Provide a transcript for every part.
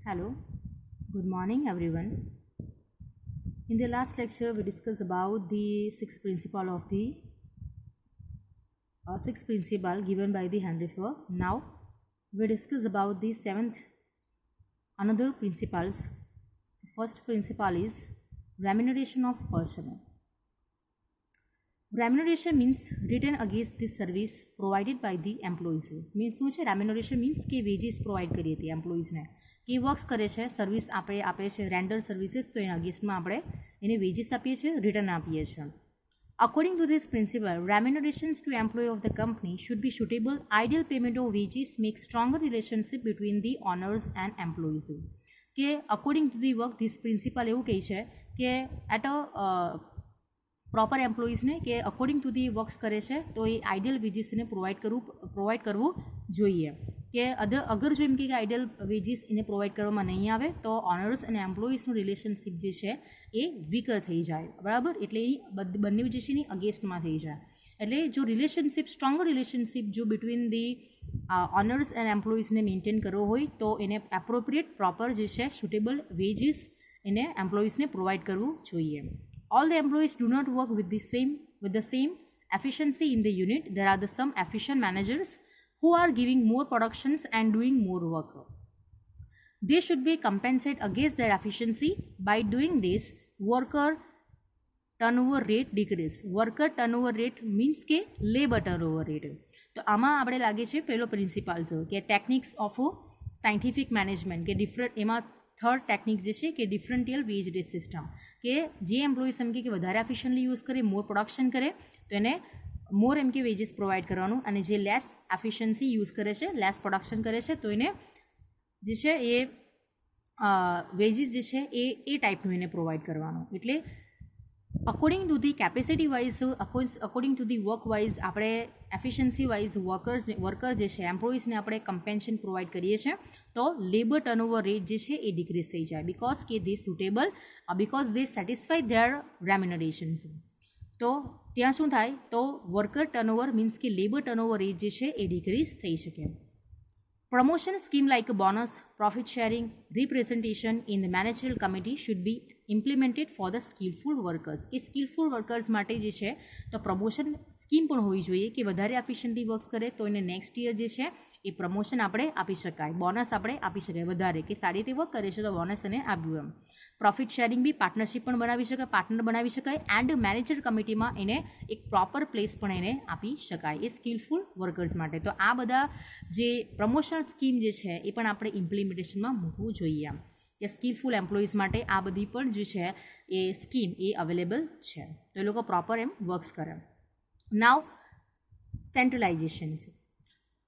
Hello, good morning everyone. In the last lecture, we discussed about the sixth principle given by the Henry Ford. Now, we discuss about the seventh another principles. First principle is remuneration of personnel. Remuneration means return against the service provided by the employees. Means શું છે remuneration means કે wages provide કરીએ તે employees ને કે works કરે છે service આપણે આપે છે રેન્ડર સર્વિસીસ તો એના અગેન્સ્ટમાં આપણે એને વેજીસ આપીએ છીએ રિટર્ન આપીએ છીએ. According to this principle, remunerations to employee of the company should be suitable. Ideal payment of wages makes stronger relationship between the owners and employees. કે according to the work, this principle એવું કહે છે કે at a proper એમ્પ્લોઈઝને કે according to the works કરે છે તો એ ideal veggies એને પ્રોવાઈડ કરવું જોઈએ કે અગર જો એમ કે આઈડિયલ વેજીસ એને પ્રોવાઈડ કરવામાં નહીં આવે તો ઓનર્સ અને એમ્પ્લોઈઝનું રિલેશનશિપ જે છે એ વીકર થઈ જાય બરાબર એટલે એ બંને જે છે એની અગેન્સ્ટમાં થઈ જાય એટલે જો રિલેશનશિપ સ્ટ્રોંગર રિલેશનશિપ જો બિટવીન ધી ઓનર્સ એન્ડ એમ્પ્લોઈઝને મેન્ટેન કરવો હોય તો એને એપ્રોપ્રિએટ પ્રોપર જે છે સુટેબલ વેજીસ એને એમ્પ્લોઈઝને પ્રોવાઈડ કરવું જોઈએ. All the employees do not work with the same efficiency in the unit. There are some efficient managers who are giving more productions and doing more work. They should be compensated against their efficiency. By doing this, worker turnover rate decrease. Worker turnover rate means કે labor turnover rate. તો આમાં આપણે લાગે છે પહેલો principal છે કે techniques of scientific management કે ડિફરન્ટ એમાં થર્ડ ટેકનિક જે છે કે ડિફરન્ટિયલ વેજ ડે સિસ્ટમ કે જે એમ્પ્લોઈઝ એમ કે વધારે એફિશિયન્ટલી યુઝ કરે મોર પ્રોડક્શન કરે તો એને મોર એમ કે વેજીસ પ્રોવાઈડ કરવાનું અને જે લેસ એફિશિયન્સી યુઝ કરે છે લેસ પ્રોડક્શન કરે છે તો એને જે છે એ વેજીસ જે છે એ ટાઈપનું એને પ્રોવાઈડ કરવાનું એટલે according to the capacity wise according to the work wise આપણે એફિશિયન્સી વાઇઝ વર્કર જે છે એમ્પ્લોઈઝને આપણે કમ્પેન્શન પ્રોવાઈડ કરીએ છીએ તો લેબર ટર્નઓવર રેટ જે છે એ ડિક્રીઝ થઈ જાય બિકોઝ કે they suitable because they satisfy their remunerations. તો ત્યાં શું થાય તો વર્કર ટર્નઓવર મીન્સ કે લેબર ટર્નઓવર રેટ જે છે એ ડિક્રીઝ થઈ શકે. Promotion scheme like a bonus, profit sharing, representation in the managerial committee should be implemented for the skillful workers. કે skillful workers માટે જે છે તો પ્રમોશન સ્કીમ પણ હોવી જોઈએ કે વધારે એફિશિયન્ટલી વર્ક્સ કરે તો એને નેક્સ્ટ યર જે છે એ પ્રમોશન આપણે આપી શકાય બોનસ આપણે આપી શકાય વધારે કે સારી રીતે વર્ક કરે છે તો બોનસ એને આપ્યું એમ. પ્રોફિટ શેરિંગ બી પાર્ટનરશિપ પણ બનાવી શકાય પાર્ટનર બનાવી શકાય એન્ડ મેનેજર કમિટીમાં એને એક પ્રોપર પ્લેસ પણ એને આપી શકાય એ સ્કિલફુલ વર્કર્સ માટે. તો આ બધા જે પ્રમોશન સ્કીમ જે છે એ પણ આપણે ઇમ્પ્લિમેન્ટેશનમાં મૂકવું જોઈએ કે સ્કિલફુલ એમ્પ્લોઈઝ માટે આ બધી પણ જે છે એ સ્કીમ એ અવેલેબલ છે તો એ લોકો પ્રોપર એમ વર્ક્સ કરે. નાવ સેન્ટ્રલાઇઝેશન.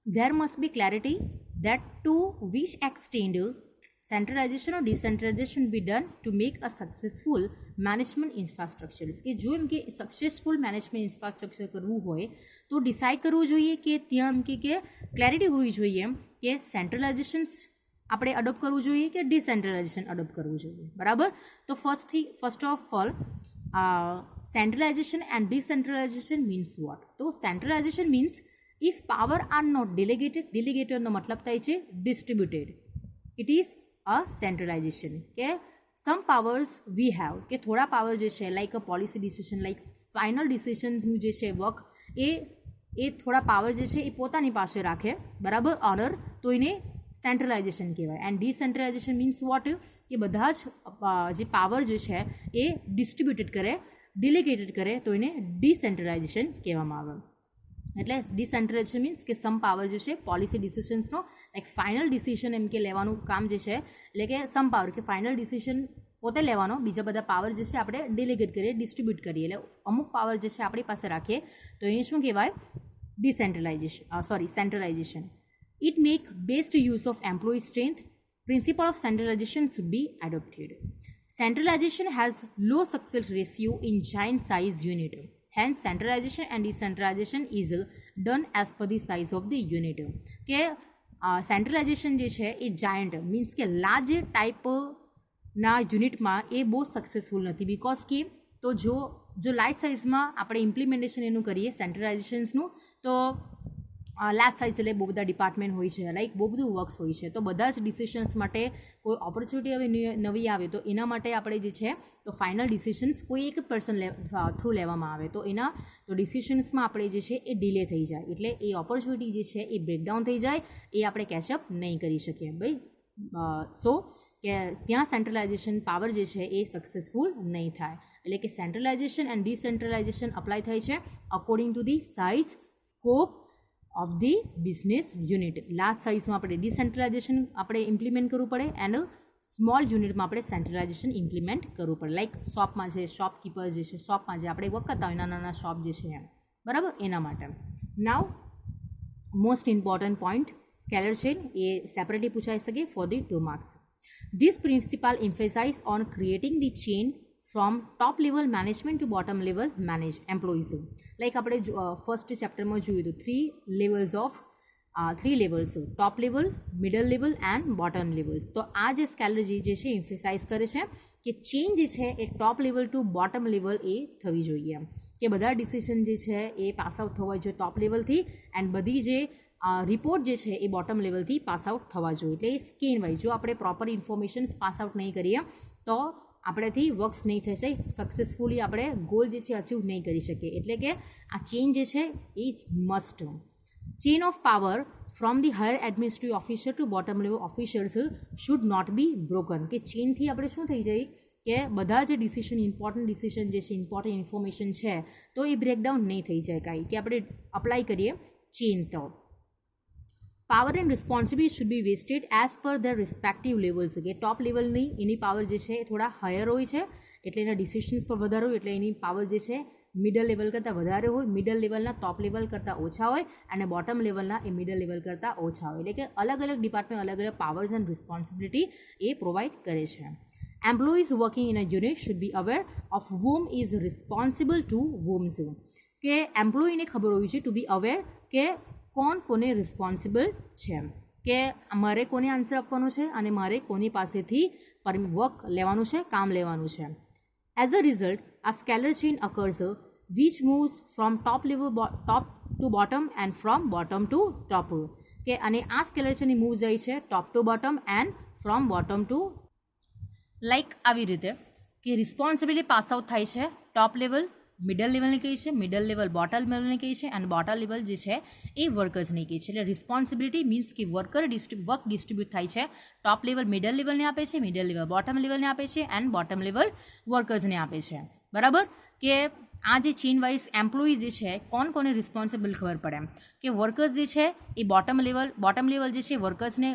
There must be clarity that to which extent centralization or decentralization be done to make a successful management infrastructure. કે જો એમ કે સક્સેસફુલ મેનેજમેન્ટ ઇન્ફ્રાસ્ટ્રક્ચર કરવું હોય તો ડિસાઇડ કરવું જોઈએ કે ત્યાં એમ કે ક્લેરિટી હોવી જોઈએ એમ કે સેન્ટ્રલાઇઝેશન્સ આપણે અડોપ્ટ કરવું જોઈએ કે ડિસેન્ટ્રલાઇઝેશન અડોપ્ટ કરવું જોઈએ બરાબર. તો first of all centralization and decentralization means what. તો centralization means if power are not delegated નો મતલબ થાય છે distributed, it is a centralization કે some powers we have કે થોડા પાવર જે છે like a policy decision like final ડિસિઝનનું જે છે વર્ક એ થોડા પાવર જે છે એ પોતાની પાસે રાખે બરાબર ઓનર તો એને સેન્ટ્રલાઇઝેશન કહેવાય. એન્ડ ડિસેન્ટ્રલાઇઝેશન મીન્સ વોટ કે બધા જ જે પાવર જે છે એ ડિસ્ટ્રીબ્યુટેડ કરે ડિલિગેટેડ કરે તો એને ડિસેન્ટ્રલાઇઝેશન કહેવામાં આવે. એટલે ડિસેન્ટ્રલાઇઝેશન મીન્સ કે સમ પાવર જે છે પોલિસી ડિસિઝન્સનો લાઈક ફાઇનલ ડિસિઝન એમ કે લેવાનું કામ જે છે એટલે કે સમ પાવર કે ફાઇનલ ડિસિઝન પોતે લેવાનો બીજા બધા પાવર જે છે આપણે ડેલિગેટ કરીએ ડિસ્ટ્રીબ્યુટ કરીએ એટલે અમુક પાવર જે છે આપણી પાસે રાખીએ તો એને શું કહેવાય centralization. It make best use of employ strength. Principle of centralization should be adopted. Centralization has low success ratio in giant size unit. Hence, centralization and decentralization is done as per the size of the unit. કે સેન્ટ્રલાઇઝેશન જે છે એ giant means કે large ટાઈપના યુનિટમાં એ બહુ successful નથી because કે તો જો લાર્જ સાઇઝમાં આપણે ઇમ્પ્લિમેન્ટેશન એનું કરીએ સેન્ટ્રલાઇઝેશન્સનું તો લાર્જ સાઇઝ એટલે બહુ બધા ડિપાર્ટમેન્ટ હોય છે, લાઈક બહુ બધું વર્ક્સ હોય છે. તો બધા જ ડિસિશન્સ માટે કોઈ ઓપોર્ચ્યુનિટી હવે નવી આવે તો એના માટે આપણે જે છે તો ફાઇનલ ડિસિશન્સ કોઈ એક પર્સન થ્રુ લેવામાં આવે તો એના તો ડિસિશન્સમાં આપણે જે છે એ ડિલે થઈ જાય, એટલે એ ઓપોર્ચ્યુનિટી જે છે એ બ્રેકડાઉન થઈ જાય, એ આપણે કેચઅપ નહીં કરી શકીએ ભાઈ. સો કે ત્યાં સેન્ટ્રલાઇઝેશન પાવર જે છે એ સક્સેસફુલ નહીં થાય. એટલે કે સેન્ટ્રલાઇઝેશન એન્ડ ડિસેન્ટ્રલાઇઝેશન અપ્લાય થાય છે according to the size, scope of the business unit. Large સાઇઝમાં આપણે ડિસેન્ટ્રલાઇઝેશન આપણે ઇમ્પ્લિમેન્ટ કરવું પડે એન્ડ સ્મોલ યુનિટમાં આપણે સેન્ટ્રલાઇઝેશન ઇમ્પ્લિમેન્ટ કરવું પડે. લાઈક શોપમાં જે શોપકીપર જે છે, શોપમાં જે આપણે વર્ક કરતા હોય નાના નાના શોપ જે છે એમ, બરાબર, એના માટે. Now most important point scalar chain એ સેપરેટલી પૂછાઈ શકે for the 2 marks. This principle emphasize on creating the chain from top level management to bottom level employees. Like આપણે ફર્સ્ટ ચેપ્ટરમાં જોયું હતું 3 levels of 3 levels, top level, middle level and bottom levels. તો આ જે સ્કેલર્જી જે છે એમ્ફેસાઇઝ કરે છે કે ચેન જે છે એ top level to bottom level એ થવી જોઈએ, કે બધા ડિસિઝન જે છે એ પાસ આઉટ થવા જોઈએ ટોપ લેવલથી એન્ડ બધી જે રિપોર્ટ જે છે એ બોટમ લેવલથી પાસ આઉટ થવા જોઈએ. એટલે એ સ્કેન વાઇઝ જો આપણે પ્રોપર ઇન્ફોર્મેશન્સ પાસ આઉટ નહીં કરીએ તો આપણેથી વર્ક્સ નહીં થશે, સક્સેસફુલી આપણે ગોલ જે છે અચીવ નહીં કરી શકીએ. એટલે કે આ ચેન જે છે એ must. Chain of power from the higher administrative officer to bottom level officers should not be broken. કે ચેનથી આપણે શું થઈ જાય કે બધા જે ડિસિશન ઇમ્પોર્ટન્ટ ડિસિશન જે છે ઇમ્પોર્ટન્ટ ઇન્ફોર્મેશન છે તો એ બ્રેકડાઉન નહીં થઈ જાય કાંઈ, કે આપણે અપ્લાય કરીએ ચેન. તો power and responsibility should be vested as per the respective levels. કે ટોપ લેવલની એની પાવર જે છે એ થોડા હાયર હોય છે એટલે એના ડિસિશન્સ પર વધારે હોય, એટલે એની પાવર જે છે મિડલ લેવલ કરતાં વધારે હોય, મિડલ લેવલના ટોપ લેવલ કરતાં ઓછા હોય અને બોટમ લેવલના એ મિડલ લેવલ કરતાં ઓછા હોય. એટલે કે અલગ અલગ ડિપાર્ટમેન્ટ અલગ અલગ powers and responsibility A provide કરે છે. Employees working in a unit should be aware of whom is responsible two whom. કે એમ્પ્લોયીને ખબર હોવી જોઈએ ટુ બી અવેર કે કોણ કોને રિસ્પોન્સિબલ છે, કે મારે કોને આન્સર આપવાનો છે અને મારે કોની પાસેથી વર્ક લેવાનું છે, કામ લેવાનું છે. એઝ અ રિઝલ્ટ આ scalar chain occurs which moves from top to bottom and from bottom to top. કે અને આ સ્કેલર ચેનની મૂવ જાય છે top to bottom and from bottom to, like આવી રીતે કે રિસ્પોન્સિબિલિટી પાસ આઉટ થાય છે ટોપ લેવલ મિડલ લેવલની કહી છે, મિડલ લેવલ બોટમ લેવલની કહી છે અને બોટમ લેવલ જે છે એ વર્કર્સની કહી છે. એટલે રિસ્પોન્સિબિલિટી મીન્સ કે વર્ક ડિસ્ટ્રીબ્યુટ થાય છે. ટોપ લેવલ મિડલ લેવલને આપે છે, મિડલ લેવલ બોટમ લેવલને આપે છે એન્ડ બોટમ લેવલ વર્કર્સને આપે છે. બરાબર, કે આ જે ચેન વાઇઝ એમ્પ્લોઈ જે છે કોને રિસ્પોન્સિબલ ખબર પડે કે વર્કર્સ જે છે એ બોટમ લેવલ જે છે વર્કર્સને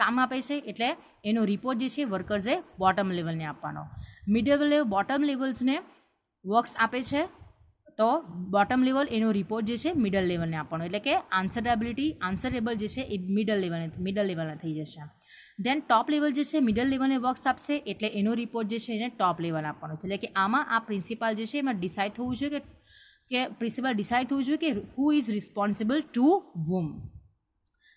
કામ આપે છે, એટલે એનો રિપોર્ટ જે છે વર્કર્સે બોટમ લેવલને આપવાનો. મિડલ લેવલ બોટમ લેવલ્સને વર્ક્સ આપે છે તો બોટમ લેવલ એનો રિપોર્ટ જે છે મિડલ લેવલને આપવાનો. એટલે કે આન્સરેબલ જે છે એ મિડલ લેવલને થઈ જશે. દેન ટોપ લેવલ જે છે મિડલ લેવલને વર્ક્સ આપશે એટલે એનો રિપોર્ટ જે છે એને ટોપ લેવલ આપવાનો છે. એટલે કે આમાં આ પ્રિન્સિપાલ જે છે એમાં ડિસાઇડ થવું જોઈએ કે પ્રિન્સિપાલ ડિસાઇડ થવું જોઈએ કે who is responsible two whom.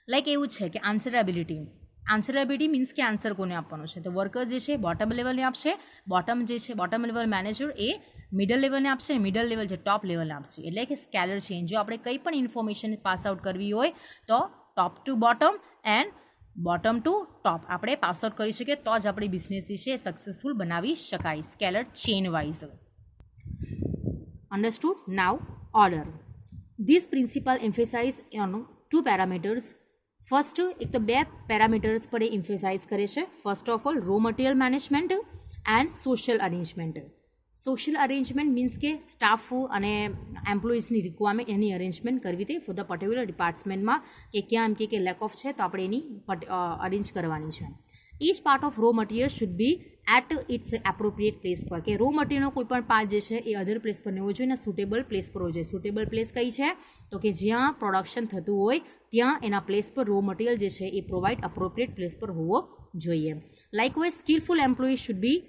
Like એવું છે કે આન્સરેબિલિટી મીન્સ કે આન્સર કોને આપવાનો છે, તો વર્કર જે છે બોટમ લેવલને આપશે, બોટમ લેવલ મેનેજર એ મિડલ લેવલને આપશે, મિડલ લેવલ જે ટોપ લેવલને આપશે. એટલે કે સ્કેલર ચેન જો આપણે કંઈ પણ ઇન્ફોર્મેશન પાસ આઉટ કરવી હોય તો top to bottom and bottom to top આપણે પાસ આઉટ કરી શકીએ તો જ આપણી બિઝનેસ જે છે સક્સેસફુલ બનાવી શકાય scalar chain wise. Understood? Now order. This principle emphasize on 2 parameters. First એક તો 2 પેરામીટર્સ પર એ એમ્ફેસાઇઝ કરે છે. First of all raw material management and social arrangement. Social arrangement means કે સ્ટાફ અને એમ્પ્લોઈઝની રિક્વાયરમેન્ટ એની અરેન્જમેન્ટ કરવી તે ફોર ધ પર્ટિક્યુલર ડિપાર્ટમેન્ટમાં કે ક્યાં એમ કે લેક ઓફ છે તો આપણે એની અરેન્જ કરવાની છે. Each part of raw material should be at its appropriate place પર. કે રો મટીરિયલનો કોઈ પણ પાર્ટ જે છે એ અધર પ્લેસ પર નહીં હોવો જોઈએ ને સુટેબલ પ્લેસ પર હોવો જોઈએ. સુટેબલ પ્લેસ કઈ છે તો કે જ્યાં પ્રોડક્શન થતું હોય ત્યાં એના પ્લેસ પર રો મટીરિયલ જે છે એ પ્રોવાઈડ અપ્રોપ્રિએટ પ્લેસ પર હોવો જોઈએ. Likewise skilful employee should be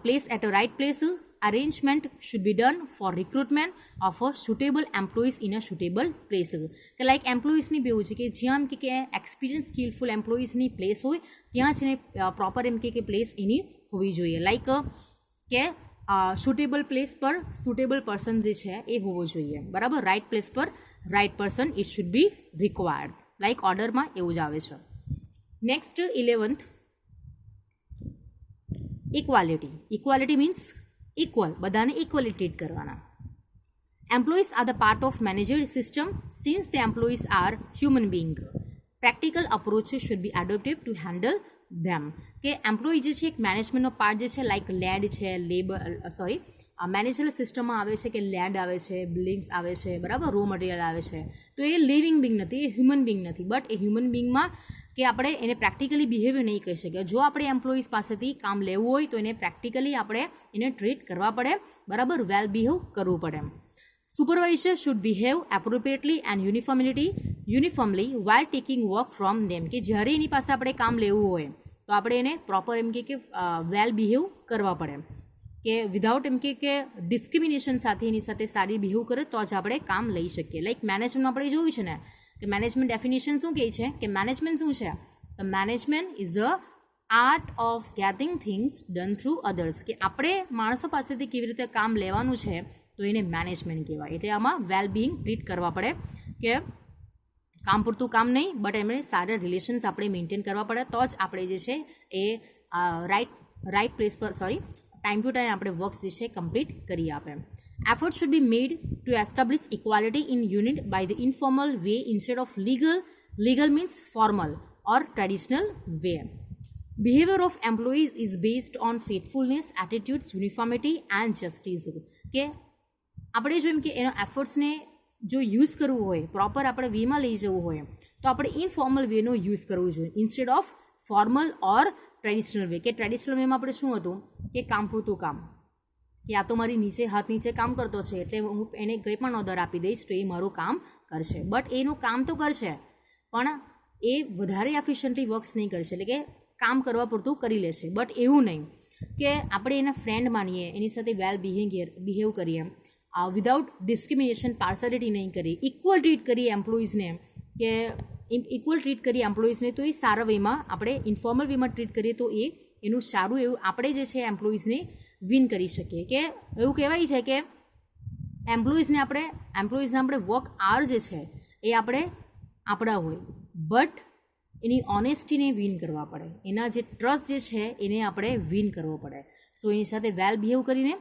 placed at a right place. Arrangement should be done for recruitment of a suitable employees in a suitable place. કે લાઈક એમ્પ્લોઈઝની બી એવું છે કે જ્યાં એમ કે એક્સપિરિયન્સ સ્કિલફુલ એમ્પ્લોઈઝની પ્લેસ હોય ત્યાં જ એને પ્રોપર એમ કે પ્લેસ એની હોવી જોઈએ. લાઈક કે સુટેબલ પ્લેસ પર સુટેબલ પર્સન જે છે એ હોવો જોઈએ, બરાબર. રાઇટ પ્લેસ પર right person it should be required, like ઓર્ડરમાં એવું જ આવે છે. Next 11th, equality. Equality means equal, બધાને ઇક્વલી ટ્રીટ કરવાના. Employees are the part of managerial system since the employees are human being. Practical approaches should be adopted to handle them. કે employee જે છે એક મેનેજમેન્ટનો પાર્ટ જે છે, like lead છે, મેનેજરલ સિસ્ટમમાં આવે છે કે લેડ આવે છે, બિલ્ડિંગ્સ આવે છે, બરાબર, રો મટીરિયલ આવે છે. તો એ લિવિંગ બિંગ નથી, એ હ્યુમન બિંગ નથી. બટ એ હ્યુમન બિંગમાં કે આપણે એને પ્રેક્ટિકલી બિહેવિયર નહીં કહી શકીએ. જો આપણે એમ્પ્લોઈઝ પાસેથી કામ લેવું હોય તો એને પ્રેક્ટિકલી આપણે એને ટ્રીટ કરવા પડે, બરાબર, વેલ બિહેવ કરવું પડે. Supervisor should behave appropriately and uniformly while taking work from them. કે જ્યારે એની પાસે આપણે કામ લેવું હોય તો આપણે એને પ્રોપર એમ કે વેલ બિહેવ કરવા પડે, કે વિધાઉટ એમ કે ડિસ્ક્રિમિનેશન સાથે એની સાથે સારી બિહેવ કરે તો જ આપણે કામ લઈ શકીએ. લાઈક મેનેજમેન્ટ આપણે જોયું છે ને કે મેનેજમેન્ટ ડેફિનેશન શું કહે છે કે મેનેજમેન્ટ શું છે? તો management is the art of gating things done through others. કે આપણે માણસો પાસેથી કેવી રીતે કામ લેવાનું છે તો એને મેનેજમેન્ટ કહેવાય. એટલે આમાં વેલ બિંગ ટ્રીટ કરવા પડે, કે કામ પૂરતું કામ નહીં, બટ એમને સારા રિલેશન્સ આપણે મેન્ટેન કરવા પડે તો જ આપણે જે છે એ રાઇટ પ્લેસ પર ટાઈમ ટુ ટાઈમ આપણે વર્ક્સ જે છે કમ્પ્લીટ કરી આપે. Effort should be made to establish equality in unit by the informal way instead of legal means formal or traditional way. Behavior of employees is based on faithfulness, attitudes, uniformity and justice. કે આપણે જો એમ કે એના એફર્ટ્સને જો use કરવું હોય, proper આપણે વેમાં લઈ જવું હોય તો આપણે ઇનફોર્મલ વેનો યુઝ કરવું જોઈએ instead of formal or traditional way. કે ટ્રેડિશનલ વેમાં આપણે શું હતું કે કામ પૂરતું કામ, કે આ તો મારી હાથ નીચે કામ કરતો છે એટલે હું એને કંઈ પણ ઓર્ડર આપી દઈશ તો એ મારું કામ કરશે. બટ એનું કામ તો કરશે પણ એ વધારે એફિશિયન્ટલી વર્ક્સ નહીં કરશે, એટલે કે કામ કરવા પૂરતું કરી લેશે. બટ એવું નહીં કે આપણે એના ફ્રેન્ડ માનીએ, એની સાથે વેલ બિહેવ કરીએ, વિધાઉટ ડિસ્ક્રિમિનેશન, પાર્સાલિટી નહીં કરીએ, ઇક્વલ ટ્રીટ કરીએ એમ્પ્લોઈઝને, કે ઇક્વલ ટ્રીટ કરીએ એમ્પ્લોઈઝને તો એ સારા વેમાં, આપણે ઇન્ફોર્મલ વેમાં ટ્રીટ કરીએ તો એનું સારું એવું આપણે જે છે એમ્પ્લોઈઝને વિન કરી શકીએ. કે એવું કહેવાય છે કે એમ્પ્લોઈઝને આપણે વર્ક આર જે છે એ આપણે આપણા હોય, બટ એની ઓનેસ્ટીને વિન કરવા પડે, એના જે ટ્રસ્ટ જે છે એને આપણે વિન કરવો પડે. સો એની સાથે વેલ બિહેવ કરીને,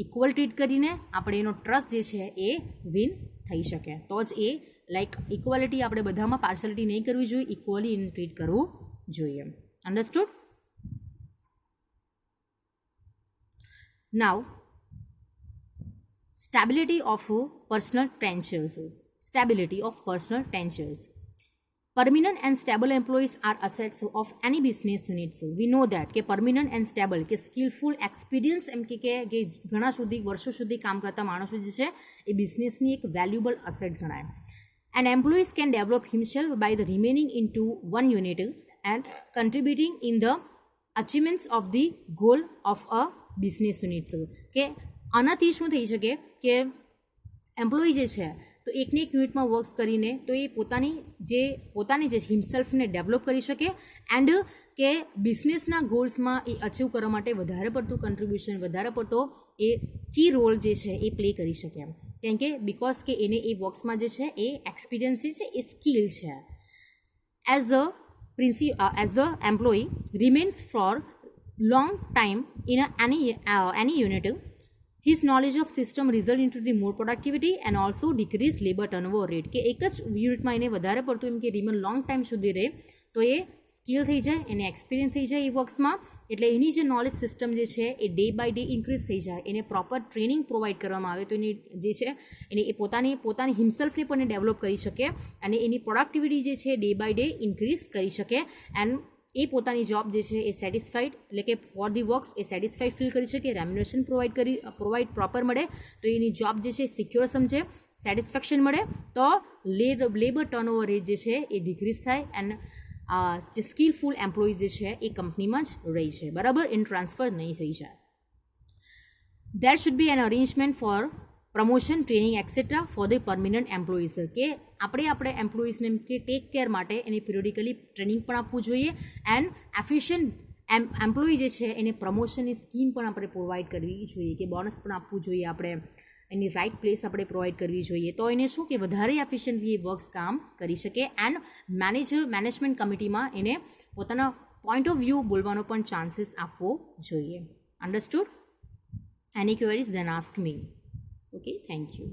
ઇક્વલ ટ્રીટ કરીને આપણે એનો ટ્રસ્ટ જે છે એ વિન થઈ શકે. તો જ એ લાઈક ઇક્વાલિટી, આપણે બધામાં પાર્શિયાલિટી નહીં કરવી જોઈએ, ઇક્વલી એને ટ્રીટ કરવું જોઈએ. Understood? Now stability of personnel tenures. Permanent and stable employees are assets of any business units. We know that કે permanent and stable કે સ્કિલફુલ, એક્સપિરિયન્સ એમ કે ઘણા સુધી વર્ષો સુધી કામ કરતા માણસો જે છે એ બિઝનેસની એક વેલ્યુબલ અસેટ ગણાય. An employee can develop himself by the remaining into one unit and contributing in the achievements of the goal of a business unit. કે આનાથી શું થઈ શકે કે એમ્પ્લોયી જે છે તો એકને એક યુનિટમાં વર્ક્સ કરીને તો એ પોતાની જે હિમસેલ્ફને ડેવલપ કરી શકે એન્ડ કે બિઝનેસના ગોલ્સમાં એ અચીવ કરવા માટે વધારે પડતું કન્ટ્રીબ્યુશન, વધારે પડતો એ કી રોલ જે છે એ પ્લે કરી શકે. કેમ કે બિકોઝ કે એને એ વર્ક્સમાં જે છે એ એક્સપિરિયન્સ જે છે એ સ્કિલ છે. As the employee remains four long time in any unit, his knowledge of system result into the more productivity and also decrease labor turnover rate. કે એક જ યુનિટમાં એને વધારે પડતું એમ કે રિમેન લોંગ ટાઈમ સુધી રહે તો એ સ્કિલ થઈ જાય, એને એક્સપિરિયન્સ થઈ જાય એ વર્ક્સમાં, એટલે એની જે નોલેજ સિસ્ટમ જે છે એ ડે બાય ડે ઇન્ક્રીઝ થઈ જાય. એને પ્રોપર ટ્રેનિંગ પ્રોવાઈડ કરવામાં આવે તો એની જે છે એને એ પોતાની હિમસેલ્ફને પણ ડેવલપ કરી શકે અને એની પ્રોડક્ટિવિટી જે છે ડે બાય ડે ઇન્ક્રીઝ કરી શકે એન્ડ એ પોતાની જોબ જે છે એ સેટિસ્ફાઈડ, એટલે કે for the works A satisfied feel કરી શકે, રેમ્યુનેશન પ્રોવાઈડ પ્રોપર મળે તો એની જોબ જે છે સિક્યોર સમજે, સેટિસ્ફેક્શન મળે તો લેબર ટર્નઓવર રેટ જે છે એ ડિક્રીઝ થાય એન્ડ જે સ્કિલફુલ એમ્પ્લોઈઝ જે છે એ કંપનીમાં જ રહી છે, બરાબર, ઇન ટ્રાન્સફર નહીં થઈ જાય. There should be an arrangement for promotion, training etcetera for the permanent employees. કે આપણે એમ્પ્લોઈઝને કે ટેક કેર માટે એને પિરિયોડિકલી ટ્રેનિંગ પણ આપવું જોઈએ એન્ડ એમ્પ્લોયી જે છે એને પ્રમોશનની સ્કીમ પણ આપણે પ્રોવાઈડ કરવી જોઈએ, કે બોનસ પણ આપવું જોઈએ, આપણે એની રાઇટ પ્લેસ આપણે પ્રોવાઈડ કરવી જોઈએ, તો એને શું કે વધારે એફિશિયન્ટલી એ વર્ક્સ કામ કરી શકે. એન્ડ મેનેજમેન્ટ કમિટીમાં એને પોતાના પોઈન્ટ ઓફ વ્યૂ બોલવાનો પણ ચાન્સીસ આપવો જોઈએ. Understood? Any queries then ask me. Okay, thank you.